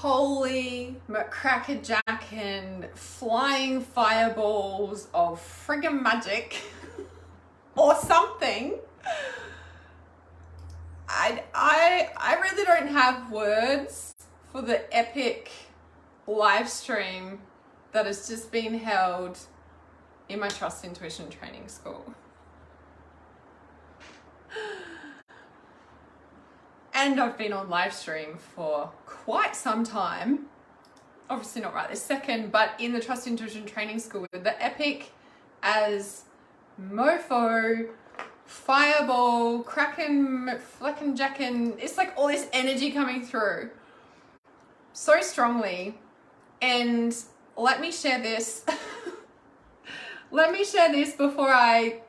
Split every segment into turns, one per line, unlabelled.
holy McCrackerjackin' flying fireballs of friggin' magic or something. I really don't have words for the epic live stream that has just been held in my Trust Intuition training school. And I've been on live stream for quite some time. Obviously not right this second, but in the Trust Intuition training school, the epic as mofo, fireball, kraken, fleckin' jackin', it's like all this energy coming through so strongly. And let me share this. Let me share this before I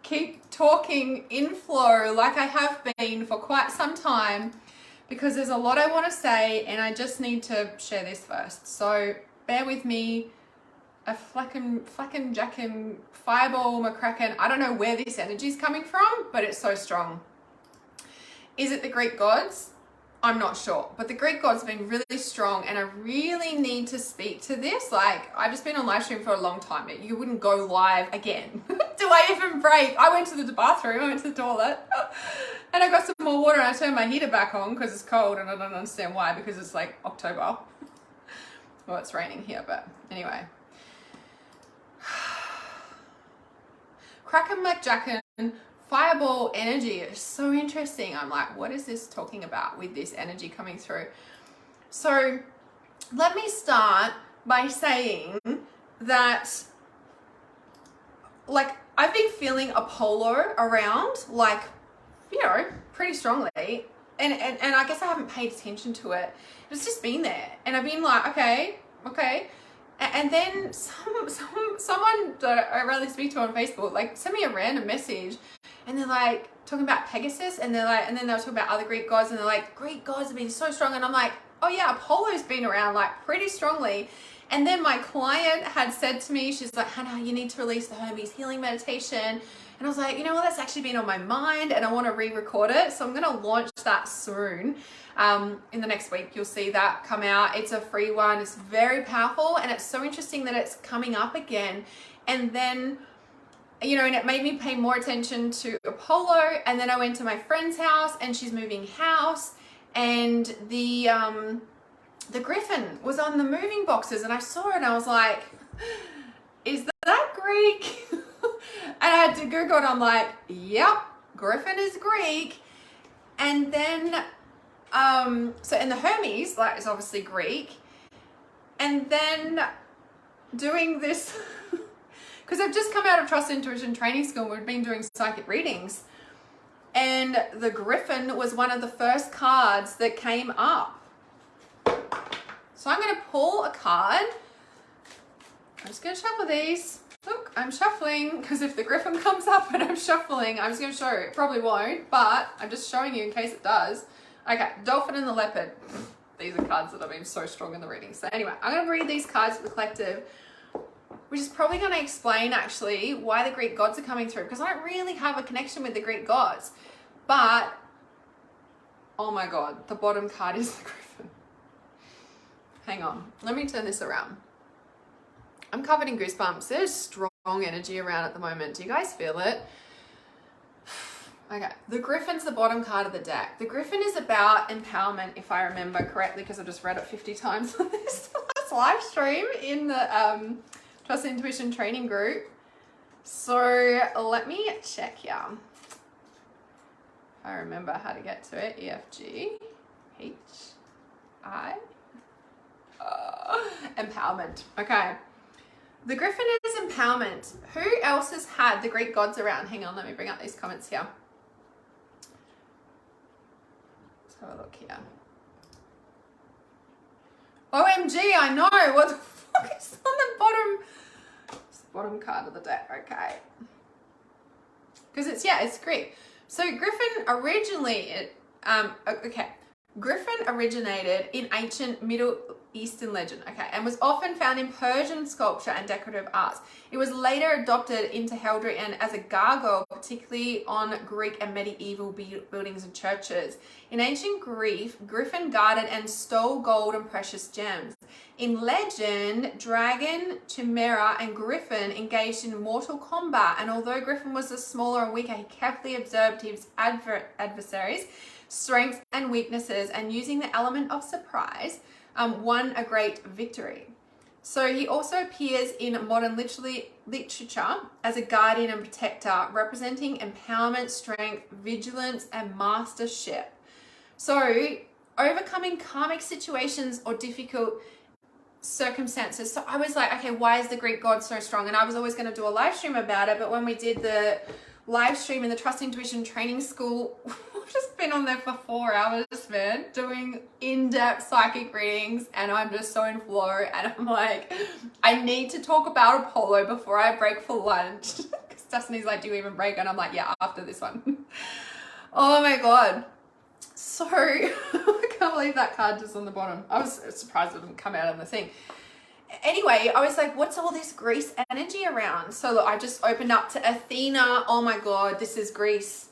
keep talking in flow like I have been for quite some time, because there's a lot I want to say and I just need to share this first. So bear with me. A fleckin' jackin' fireball McCracken. I don't know where this energy is coming from, but it's so strong. Is it the Greek gods? I'm not sure, but the Greek gods have been really strong, and I really need to speak to this. Like, I've just been on live stream for a long time. You wouldn't go live again. Do I even break? I went to the bathroom, I went to the toilet, and I got some more water, and I turned my heater back on because it's cold, and I don't understand why, because it's like October. Well, it's raining here, but anyway. Kraken McJacken fireball energy is so interesting. I'm like, what is this talking about with this energy coming through? So let me start by saying that, like, I've been feeling Apollo around, like, you know, pretty strongly. And I guess I haven't paid attention to it. It's just been there. And I've been like, okay. And then someone that I rarely speak to on Facebook, like, sent me a random message, and they're like talking about Pegasus, and they're like, and then they were talking about other Greek gods, and they're like, Greek gods have been so strong. And I'm like, oh yeah, Apollo's been around like pretty strongly. And then my client had said to me, she's like, Hannah, you need to release the Hermes healing meditation. And I was like, you know what, that's actually been on my mind, and I want to re-record it. So I'm going to launch that soon. In the next week, you'll see that come out. It's a free one. It's very powerful, and it's so interesting that it's coming up again. And then, you know, and it made me pay more attention to Apollo. And then I went to my friend's house, and she's moving house, and the griffin was on the moving boxes, and I saw it, and I was like, is that Greek? And I had to Google it. I'm like, yep, griffin is Greek. And then so, and the Hermes, like, is obviously Greek. And then doing this, because I've just come out of Trust Intuition training school, we've been doing psychic readings, and the Griffin was one of the first cards that came up. So I'm going to pull a card. I'm just going to shuffle these. Look, I'm shuffling, because if the Griffin comes up and I'm shuffling, I'm just going to show you. It probably won't, but I'm just showing you in case it does. Okay, Dolphin and the Leopard. These are cards that have been so strong in the reading. So anyway, I'm going to read these cards for the collective, which is probably going to explain actually why the Greek gods are coming through, because I don't really have a connection with the Greek gods. But, oh my God, the bottom card is the Griffin. Hang on, let me turn this around. I'm covered in goosebumps. There's strong energy around at the moment. Do you guys feel it? Okay, the Griffin's the bottom card of the deck. The Griffin is about empowerment, if I remember correctly, because I've just read it 50 times on this last live stream in the Trust Intuition training group. So let me check here. If I remember how to get to it. EFG, HI. Empowerment. Okay. The Griffin is empowerment. Who else has had the Greek gods around? Hang on, let me bring up these comments here. Let's have a look here. OMG, I know. What the fuck is on the bottom? It's the bottom card of the deck. Okay. Because it's, yeah, it's Greek. So Griffin originally, Griffin originated in ancient Middle Eastern legend, okay, and was often found in Persian sculpture and decorative arts. It was later adopted into heraldry and as a gargoyle, particularly on Greek and medieval buildings and churches. In ancient Greece, griffin guarded and stole gold and precious gems. In legend, dragon, chimera, and griffin engaged in mortal combat, and although Griffin was the smaller and weaker, he carefully observed his adversaries' strengths and weaknesses, and using the element of surprise, won a great victory. So he also appears in modern literature as a guardian and protector, representing empowerment, strength, vigilance, and mastership. So overcoming karmic situations or difficult circumstances. So I was like, okay, why is the Greek god so strong? And I was always going to do a live stream about it, but when we did the live stream in the Trust Intuition Training School, I've just been on there for 4 hours, man, doing in-depth psychic readings, and I'm just so in flow, and I'm like, I need to talk about Apollo before I break for lunch. Because Destiny's like, do you even break? And I'm like, yeah, after this one. Oh my god. So, I can't believe that card just on the bottom. I was surprised it didn't come out on the thing. Anyway, I was like, what's all this Greece energy around? So look, I just opened up to Athena. Oh my god, this is Greece.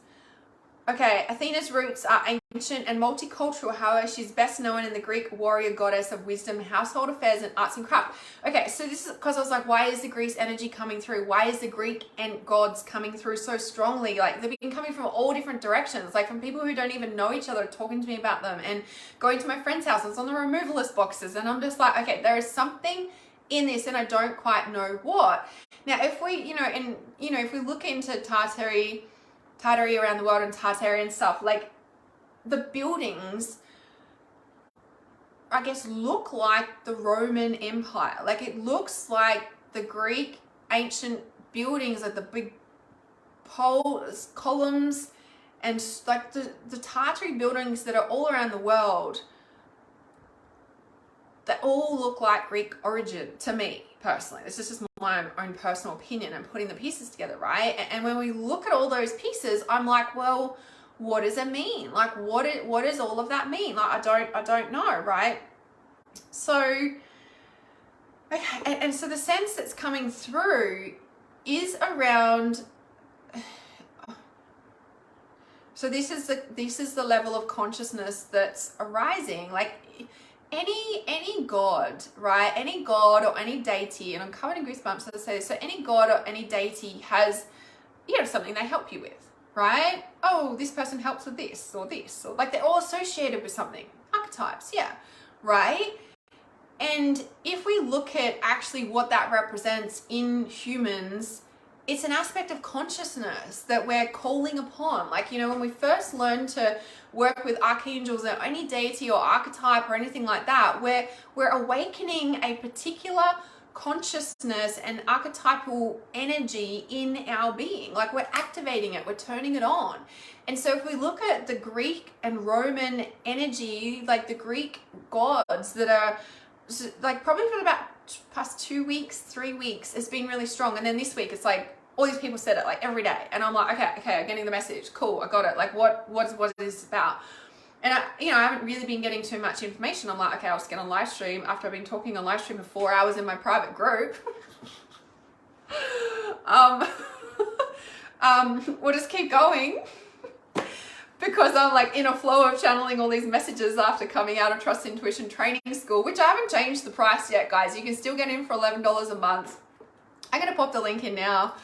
Okay, Athena's roots are ancient and multicultural. However, she's best known in the Greek warrior goddess of wisdom, household affairs, and arts and craft. Okay, so this is because I was like, why is the Greece energy coming through? Why is the Greek and gods coming through so strongly? Like, they've been coming from all different directions, like from people who don't even know each other, talking to me about them, and going to my friend's house, and it's on the removalist boxes, and I'm just like, okay, there is something in this, and I don't quite know what. Now, if we, if we look into Tartary around the world and Tartarian stuff, like the buildings, I guess, look like the Roman Empire. Like it looks like the Greek ancient buildings, like the big poles, columns, and like the Tartary buildings that are all around the world, that all look like Greek origin to me personally. This is just my own personal opinion and putting the pieces together, right? And when we look at all those pieces, I'm like, well, what does it mean? Like, what does all of that mean? Like, I don't know, right? So, okay, and so the sense that's coming through is around. So this is the level of consciousness that's arising, like. Any god, right? Any god or any deity, and I'm covered in goosebumps as I say this, so any god or any deity has, something they help you with, right? Oh, this person helps with this, or like they're all associated with something. Archetypes, yeah, right? And if we look at actually what that represents in humans, it's an aspect of consciousness that we're calling upon. Like, when we first learn to work with archangels or any deity or archetype or anything like that, we're awakening a particular consciousness and archetypal energy in our being. Like, we're activating it, we're turning it on. And so if we look at the Greek and Roman energy, like the Greek gods that are like probably for about past 2 weeks, 3 weeks, it's been really strong. And then this week it's like all these people said it like every day, and I'm like, okay, I'm getting the message. Cool, I got it. Like, what is this about? And I haven't really been getting too much information. I'm like, okay, I'll just get on live stream after I've been talking on live stream for 4 hours in my private group. We'll just keep going because I'm like in a flow of channeling all these messages after coming out of Trust Intuition Training School, which I haven't changed the price yet, guys. You can still get in for $11 a month. I'm gonna pop the link in now.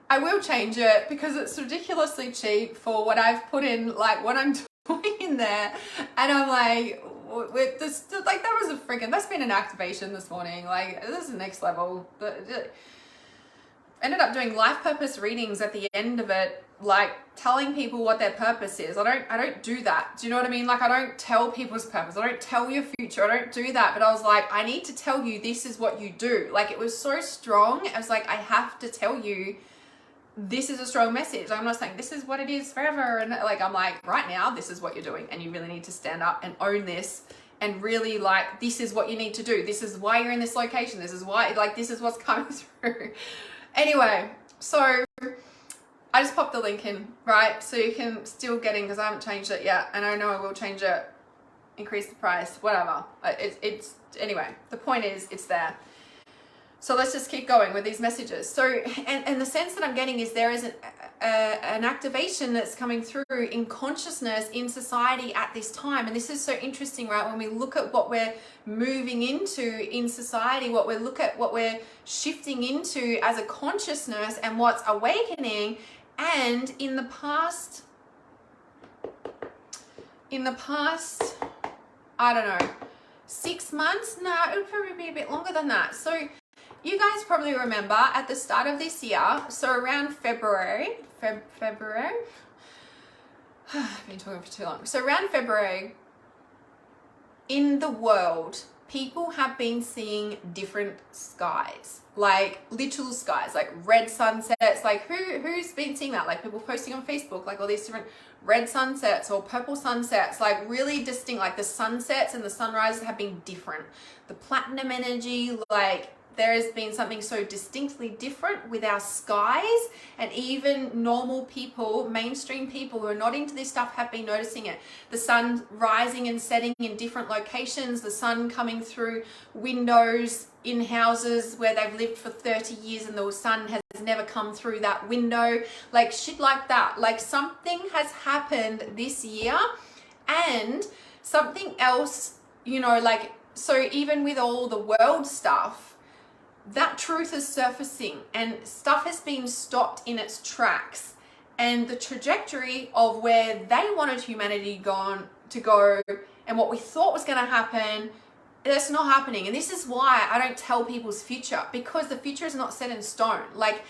I will change it because it's ridiculously cheap for what I've put in, like what I'm doing in there. And I'm like, with this, like that's been an activation this morning. Like, this is the next level. Ended up doing life purpose readings at the end of it, like telling people what their purpose is. I don't do that. Do you know what I mean? Like, I don't tell people's purpose. I don't tell your future. I don't do that. But I was like, I need to tell you this is what you do. Like, it was so strong. I was like, I have to tell you this is a strong message. I'm not saying this is what it is forever. And like, I'm like, right now, this is what you're doing. And you really need to stand up and own this. And really, like, this is what you need to do. This is why you're in this location. This is why, like, this is what's coming through. Anyway, so I just popped the link in, right? So you can still get in because I haven't changed it yet. And I know I will change it increase the price, whatever. It's anyway, the point is it's there. So let's just keep going with these messages. So, and the sense that I'm getting is there is an activation that's coming through in consciousness in society at this time. And this is so interesting, right? When we look at what we're moving into in society, what we're shifting into as a consciousness and what's awakening. And in the past, I don't know, 6 months? No, it would probably be a bit longer than that. So you guys probably remember at the start of this year, so around February, February, I've been talking for too long. So around February, in the world, people have been seeing different skies, like literal skies, like red sunsets. Like who's been seeing that? Like people posting on Facebook, like all these different red sunsets or purple sunsets, like really distinct. Like the sunsets and the sunrises have been different. The platinum energy, like there has been something so distinctly different with our skies, and even normal people, mainstream people who are not into this stuff have been noticing it. The sun rising and setting in different locations, the sun coming through windows in houses where they've lived for 30 years and the sun has never come through that window, like shit like that. Like something has happened this year, and something else, you know, like, so even with all the world stuff, that truth is surfacing and stuff has been stopped in its tracks, and the trajectory of where they wanted humanity to go and what we thought was going to happen, that's not happening. And this is why I don't tell people's future, because the future is not set in stone. Like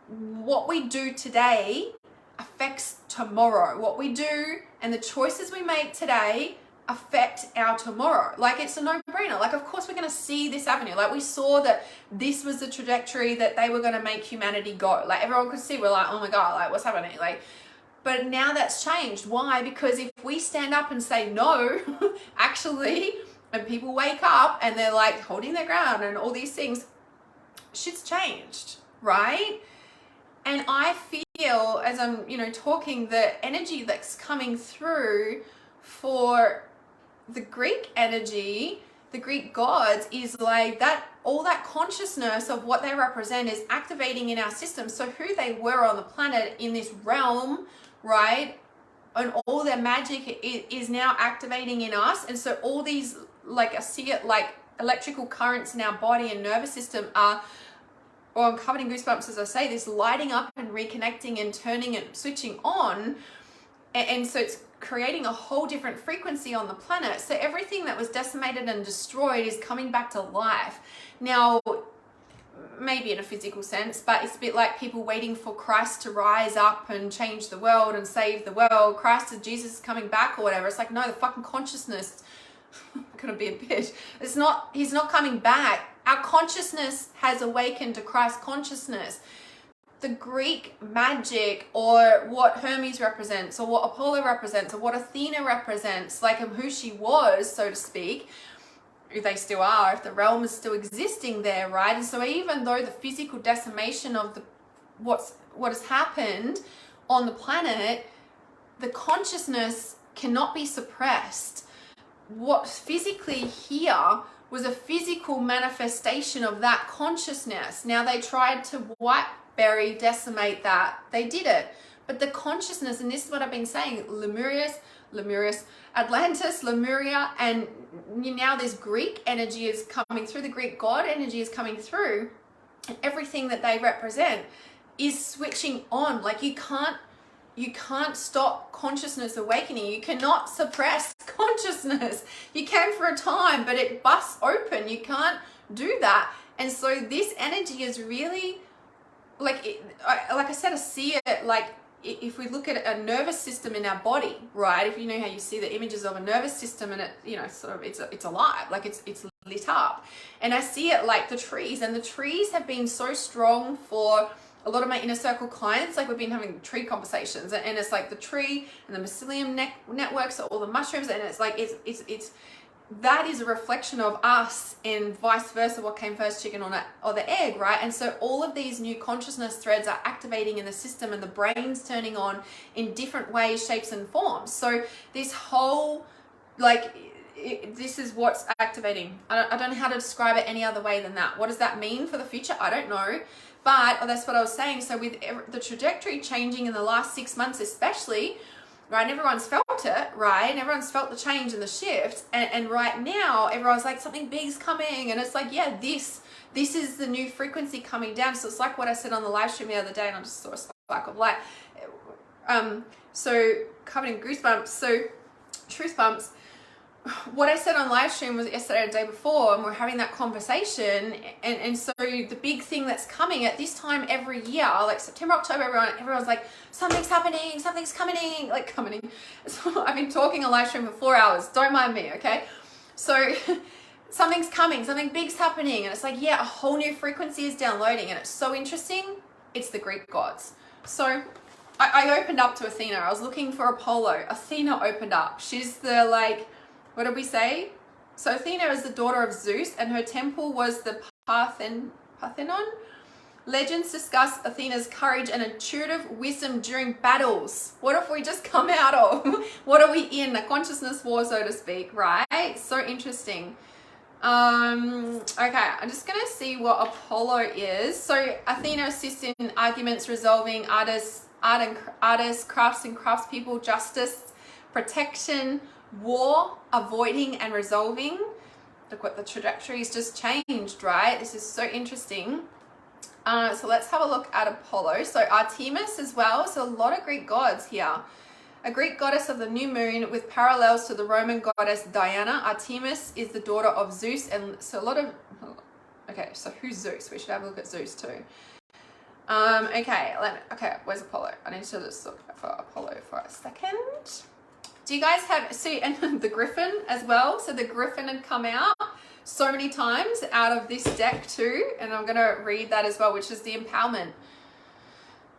what we do today affects tomorrow. What we do and the choices we make today affect our tomorrow. Like it's a no-brainer. Like of course we're going to see this avenue. Like we saw that this was the trajectory that they were going to make humanity go. Like everyone could see, we're like, oh my god, like what's happening? Like, but now that's changed. Why? Because if we stand up and say no, actually, and people wake up and they're like holding their ground and all these things, shit's changed, right? And I feel as I'm, you know, talking, the energy that's coming through for the Greek energy, the Greek gods, is like that, all that consciousness of what they represent is activating in our system. So who they were on the planet in this realm, right? And all their magic is now activating in us. And so all these, like I see it like electrical currents in our body and nervous system are, or I'm covered in goosebumps as I say this, lighting up and reconnecting and turning and switching on. And so it's creating a whole different frequency on the planet. So everything that was decimated and destroyed is coming back to life. Now, maybe in a physical sense, but it's a bit like people waiting for Christ to rise up and change the world and save the world. Christ, Jesus is coming back or whatever. It's like, no, the fucking consciousness, I'm gonna be a bitch. It's not, he's not coming back. Our consciousness has awakened to Christ consciousness. The Greek magic, or what Hermes represents, or what Apollo represents, or what Athena represents, like who she was, so to speak, who they still are, if the realm is still existing there, right? And so even though the physical decimation of what has happened on the planet, the consciousness cannot be suppressed. What's physically here was a physical manifestation of that consciousness. Now they tried to bury, decimate that. They did it. But the consciousness, and this is what I've been saying, Atlantis, Lemuria, and now this Greek energy is coming through, the Greek god energy is coming through, and everything that they represent is switching on. Like you can't stop consciousness awakening. You cannot suppress consciousness. You can for a time, but it busts open. You can't do that. And so this energy is really, like I said, I see it like if we look at a nervous system in our body, right? If you know how you see the images of a nervous system and it, you know, sort of it's alive, like it's lit up. And I see it like the trees, and the trees have been so strong for a lot of my inner circle clients. Like we've been having tree conversations, and it's like the tree and the mycelium networks are all the mushrooms, and it's like it's that is a reflection of us, and vice versa, what came first, chicken or the egg, right? And so all of these new consciousness threads are activating in the system, and the brain's turning on in different ways, shapes and forms. So this whole like, this is what's activating. I don't know how to describe it any other way than that. What does that mean for the future? I don't know. But that's what I was saying. So with the trajectory changing in the last 6 months especially, right, everyone's felt it, right? And everyone's felt the change and the shift. And right now, everyone's like, something big's coming. And it's like, yeah, this is the new frequency coming down. So it's like what I said on the live stream the other day, and I just saw a spark of light. So covered in goosebumps. So truth bumps. What I said on live stream was yesterday or the day before, and we're having that conversation, and so the big thing that's coming at this time every year, like September, October, everyone's like, something's happening, something's coming, like coming. So I've been talking on live stream for 4 hours, don't mind me, okay? So something's coming, something big's happening, and it's like, yeah, a whole new frequency is downloading, and it's so interesting. It's the Greek gods. So I opened up to Athena. I was looking for Apollo. Athena opened up. She's the, like, what did we say? So Athena is the daughter of Zeus, and her temple was the Parthenon. Legends discuss Athena's courage and intuitive wisdom during battles. What if we just come out of? What are we in? A consciousness war, so to speak, right? So interesting. Okay, I'm just going to see what Apollo is. So Athena assists in arguments, resolving, artists, crafts and craftspeople, justice, protection, war, avoiding and resolving. Look what the trajectory's just changed, right? This is so interesting. So let's have a look at Apollo. So Artemis as well. So a lot of Greek gods here. A Greek goddess of the new moon with parallels to the Roman goddess Diana. Artemis is the daughter of Zeus, and so a lot of, okay, so who's Zeus? We should have a look at Zeus too. Okay, where's Apollo? I need to just look for Apollo for a second. Do you guys have, see, and the Griffin as well. So the Griffin had come out so many times out of this deck too. And I'm going to read that as well, which is the empowerment.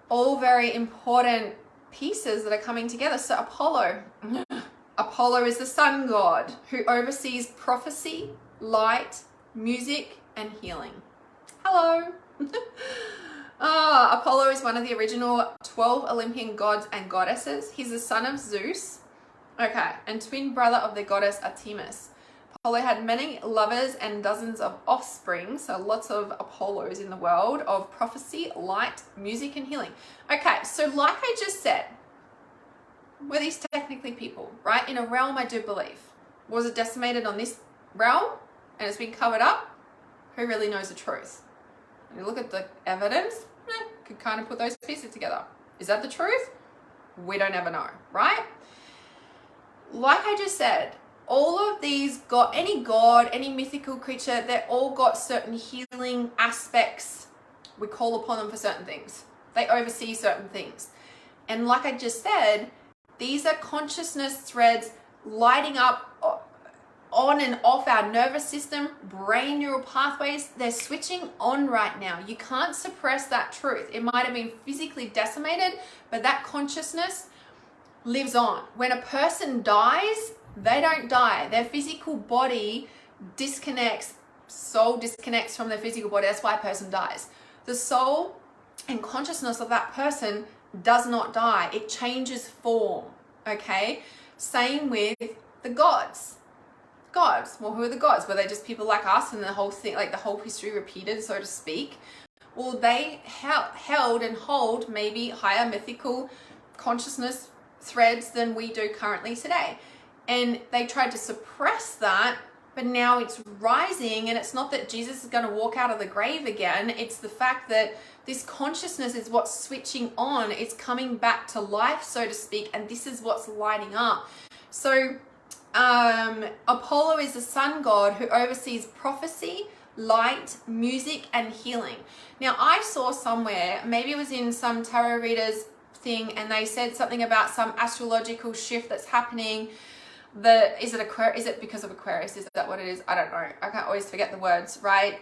All very important pieces that are coming together. So Apollo is the sun god who oversees prophecy, light, music, and healing. Hello. Apollo is one of the original 12 Olympian gods and goddesses. He's the son of Zeus. Okay, and twin brother of the goddess Artemis. Apollo had many lovers and dozens of offspring, so lots of Apollos in the world of prophecy, light, music, and healing. Okay, so like I just said, were these technically people, right? In a realm, I do believe. Was it decimated on this realm and it's been covered up? Who really knows the truth? When you look at the evidence, could kind of put those pieces together. Is that the truth? We don't ever know, right? Like I just said, all of these any god, any mythical creature, they're all got certain healing aspects. We call upon them for certain things. They oversee certain things. And like I just said, these are consciousness threads lighting up on and off our nervous system, brain neural pathways. They're switching on right now. You can't suppress that truth. It might have been physically decimated, but that consciousness lives on. When a person dies, they don't die. Their physical body disconnects, soul disconnects from their physical body. That's why a person dies. The soul and consciousness of that person does not die. It changes form, okay? Same with the gods. Gods, well, who are the gods? Were they just people like us and the whole thing, like the whole history repeated, so to speak? Well, they held and hold maybe higher mythical consciousness threads than we do currently today. And they tried to suppress that, but now it's rising, and it's not that Jesus is going to walk out of the grave again. It's the fact that this consciousness is what's switching on. It's coming back to life, so to speak, and this is what's lighting up. So Apollo is the sun god who oversees prophecy, light, music, and healing. Now, I saw somewhere, maybe it was in some tarot readers thing, and they said something about some astrological shift that's happening. Is it because of Aquarius? Is that what it is? I don't know. I can't always forget the words, right?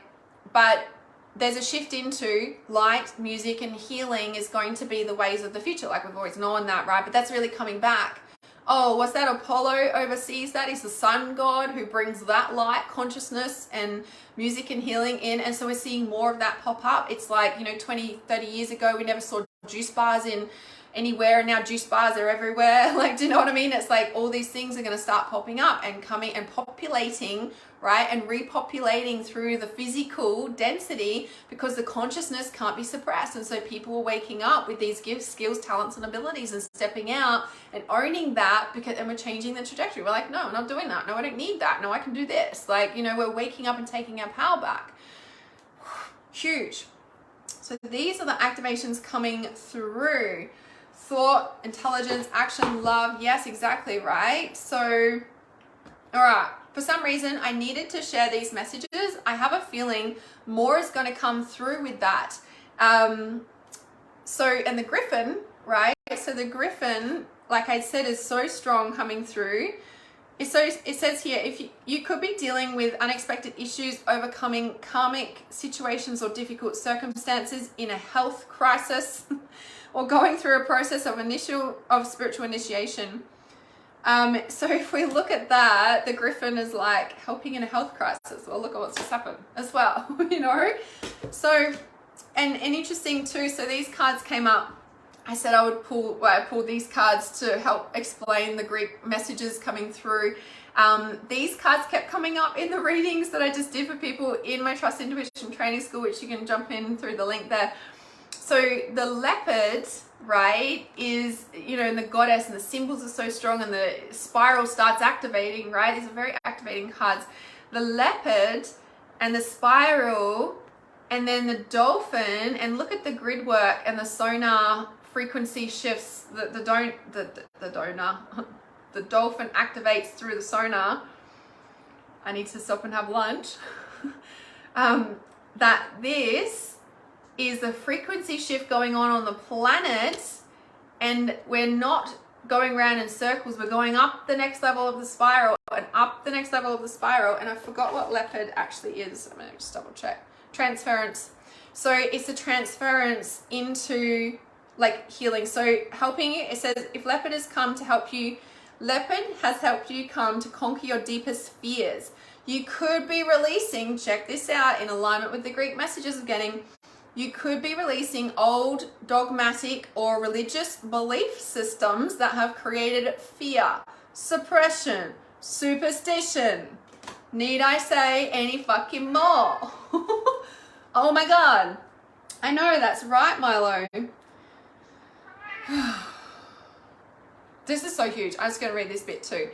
But there's a shift into light, music, and healing is going to be the ways of the future. Like we've always known that, right? But that's really coming back. Oh, what's that? Apollo oversees that. He's the sun god who brings that light, consciousness, and music and healing in. And so we're seeing more of that pop up. It's like, 20, 30 years ago, we never saw juice bars in anywhere. Now juice bars are everywhere. Like, do you know what I mean? It's like all these things are going to start popping up and coming and populating, right? And repopulating through the physical density, because the consciousness can't be suppressed. And so people are waking up with these gifts, skills, talents, and abilities, and stepping out and owning that, because, and we're changing the trajectory. We're like, no, I'm not doing that. No, I don't need that. No, I can do this. Like, you know, we're waking up and taking our power back. Huge. So these are the activations coming through. Thought, intelligence, action, love. Yes, exactly, right? So, all right. For some reason, I needed to share these messages. I have a feeling more is going to come through with that. And the Griffin, right? So the Griffin, like I said, is so strong coming through. It says here, if you could be dealing with unexpected issues, overcoming karmic situations or difficult circumstances in a health crisis, or going through a process of spiritual initiation. So if we look at that, the Griffin is like helping in a health crisis. Well, look at what's just happened as well, you know? So, and interesting too, so these cards came up. I said I pulled these cards to help explain the Greek messages coming through. These cards kept coming up in the readings that I just did for people in my Trust Intuition Training School, which you can jump in through the link there. So the leopard, right, is, you know, and the goddess, and the symbols are so strong, and the spiral starts activating, right? These are very activating cards. The leopard and the spiral, and then the dolphin, and look at the grid work and the sonar frequency shifts. The dolphin activates through the sonar. I need to stop and have lunch. That this is the frequency shift going on the planet, and we're not going around in circles. We're going up the next level of the spiral and up the next level of the spiral. And I forgot what leopard actually is. I'm gonna just double check. Transference. So it's a transference into like healing. So helping you, it says, if leopard has come to help you, leopard has helped you come to conquer your deepest fears. You could be releasing, check this out, in alignment with the Greek messages of getting, you could be releasing old dogmatic or religious belief systems that have created fear, suppression, superstition. Need I say any fucking more? Oh my God. I know, that's right, Milo. This is so huge. I'm just going to read this bit too.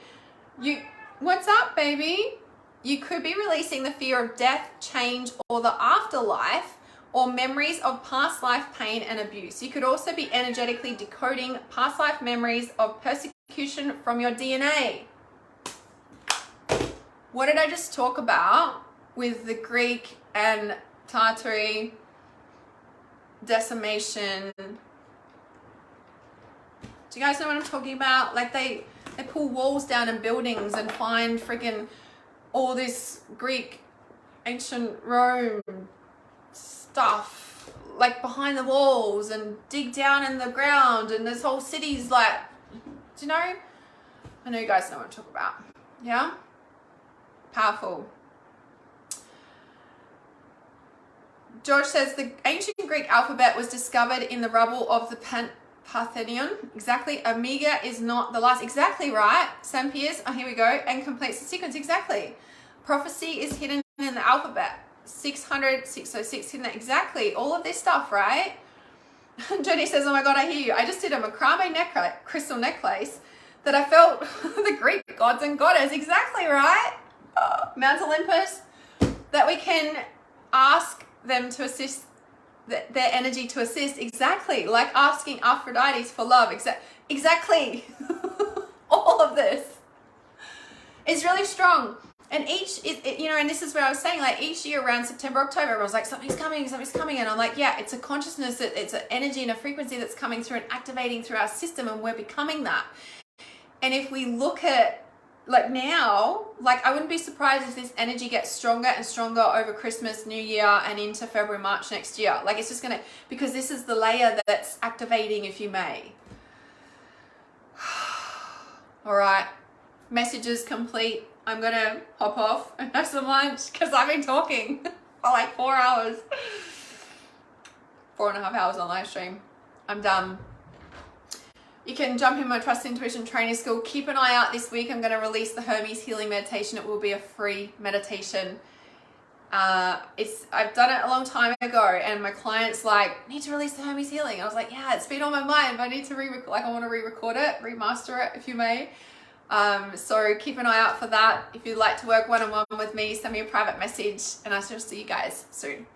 What's up, baby? You could be releasing the fear of death, change, or the afterlife, or memories of past life pain and abuse. You could also be energetically decoding past life memories of persecution from your DNA. What did I just talk about with the Greek and Tartary decimation? Do you guys know what I'm talking about? Like they pull walls down in buildings and find freaking all this Greek, ancient Rome stuff like behind the walls, and dig down in the ground, and this whole city's like, do you know? I know you guys know what I'm talking about. Yeah? Powerful. George says the ancient Greek alphabet was discovered in the rubble of the Parthenon. Exactly. Omega is not the last. Exactly right. Sam Pierce. Oh, here we go. And completes the sequence. Exactly. Prophecy is hidden in the alphabet. 600, 606 hidden. Exactly. All of this stuff, right? Jenny says, oh my God, I hear you. I just did a macrame crystal necklace that I felt the Greek gods and goddess. Exactly right. Mount Olympus. That we can ask them to assist, their energy to assist. Exactly. Like asking Aphrodite for love. Exactly. All of this is really strong. And and this is where I was saying, like each year around September, October, everyone's like, something's coming. And I'm like, yeah, it's a consciousness, it's an energy and a frequency that's coming through and activating through our system, and we're becoming that. And if we look at like now, like I wouldn't be surprised if this energy gets stronger and stronger over Christmas, New Year, and into February, March next year. Like it's just gonna, because this is the layer that's activating, if you may. All right, messages complete. I'm gonna hop off and have some lunch because I've been talking for like 4 hours. 4.5 hours on live stream. I'm done. you can jump in my Trust Intuition Training School. Keep an eye out this week. I'm going to release the Hermes Healing Meditation. It will be a free meditation. I've done it a long time ago, and my clients like, need to release the Hermes Healing. I was like, yeah, it's been on my mind, but I need to I want to re-record it, remaster it, if you may. So keep an eye out for that. If you'd like to work one-on-one with me, send me a private message, and I shall see you guys soon.